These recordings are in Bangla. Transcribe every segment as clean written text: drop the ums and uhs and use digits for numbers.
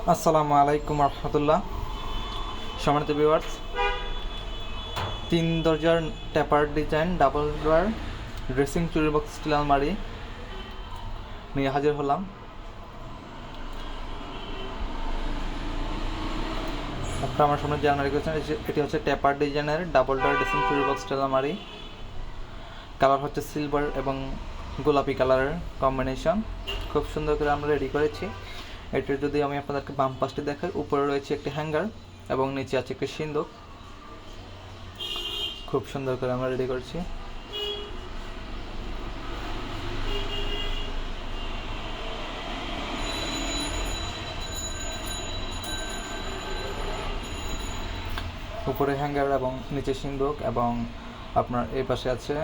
আসসালামু আলাইকুম রহমতুল্লাহ। সম্মানিত ভিউয়ার্স, 3 দরজার ট্যাপার ডিজাইন ডাবল ডোয়ার ড্রেসিং চুরি বক্স স্টিল আলমারি নিয়ে হাজির হলাম। আপনারা আমার সামনে যে আলমারি করেছেন এটি হচ্ছে ট্যাপার ডিজাইনের ডাবল ডোয়ার ড্রেসিং চুরি বক্স স্টিল আলমারি। কালার হচ্ছে সিলভার এবং গোলাপি কালারের কম্বিনেশন। খুব সুন্দর করে আমরা রেডি করেছি। এটির যদি আমি আপনাদেরকে বাম পাশটি দেখাই, উপরে রয়েছে একটি হ্যাঙ্গার এবং নিচে আছে একটি সিন্দুক। খুব সুন্দর করে আমরা রেডি করেছি। উপরে হ্যাঙ্গার এবং নিচে সিন্দুক, এবং আপনার এই পাশে আছে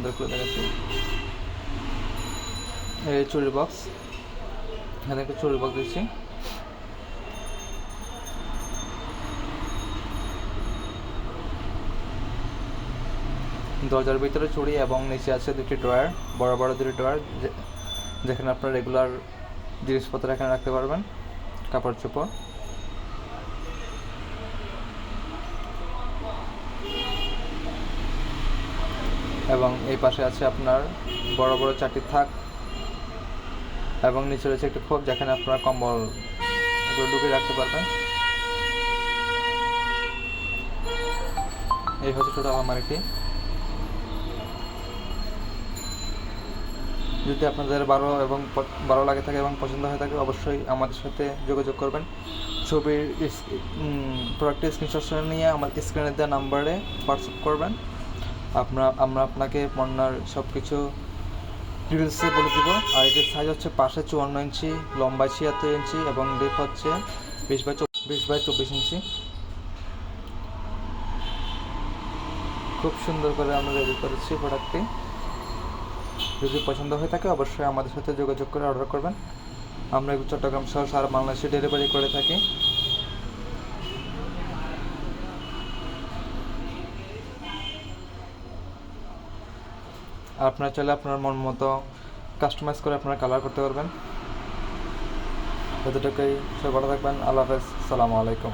দেখাচ্ছি এই চুরি বক্স। এখানে একটা চুরি বক্স দিচ্ছি। দরজার ভিতরে চুড়ি এবং নিচে আছে দুটি ড্রয়ার, বড় বড় দুটি ড্রয়ার, যেখানে আপনার রেগুলার জিনিসপত্র এখানে রাখতে পারবেন, কাপড় চোপড়। এবং এই পাশে আছে আপনার বড় বড় 4টি থাক, এবং নিচে রয়েছে একটি খোপ যেখানে আপনার কম্বল এগুলো ঢুকিয়ে রাখতে পারবেন। এই হচ্ছে ছোটো আলমারিটি। যদি আপনাদের ভালো লাগে থাকে এবং পছন্দ হয়ে থাকে, অবশ্যই আমাদের সাথে যোগাযোগ করবেন। ছবির প্রোডাক্টের স্ক্রিনশট নিয়ে আমার স্ক্রিনে দেওয়া নাম্বারে হোয়াটসঅ্যাপ করবেন। আমরা আপনাকে পণ্যের সব কিছু ডিটেলসে বলে দেব। আর এটির সাইজ হচ্ছে পাশে 54 ইঞ্চি, লম্বায় 76 ইঞ্চি এবং ডেপ হচ্ছে 20 বাই 24 ইঞ্চি। খুব সুন্দর করে আমরা রেডি করেছি প্রোডাক্টটি। যদি পছন্দ হয়ে থাকে অবশ্যই আমাদের সাথে যোগাযোগ করে অর্ডার করবেন। আমরা চট্টগ্রাম সহ সারা বাংলাদেশে ডেলিভারি করে থাকি। আপনারা চাইলে আপনার মন মতো কাস্টমাইজ করে আপনারা কালার করতে পারবেন। এতটুকুই, সবাই ভালো থাকবেন। আল্লাহ হাফেজ, আসসালামু আলাইকুম।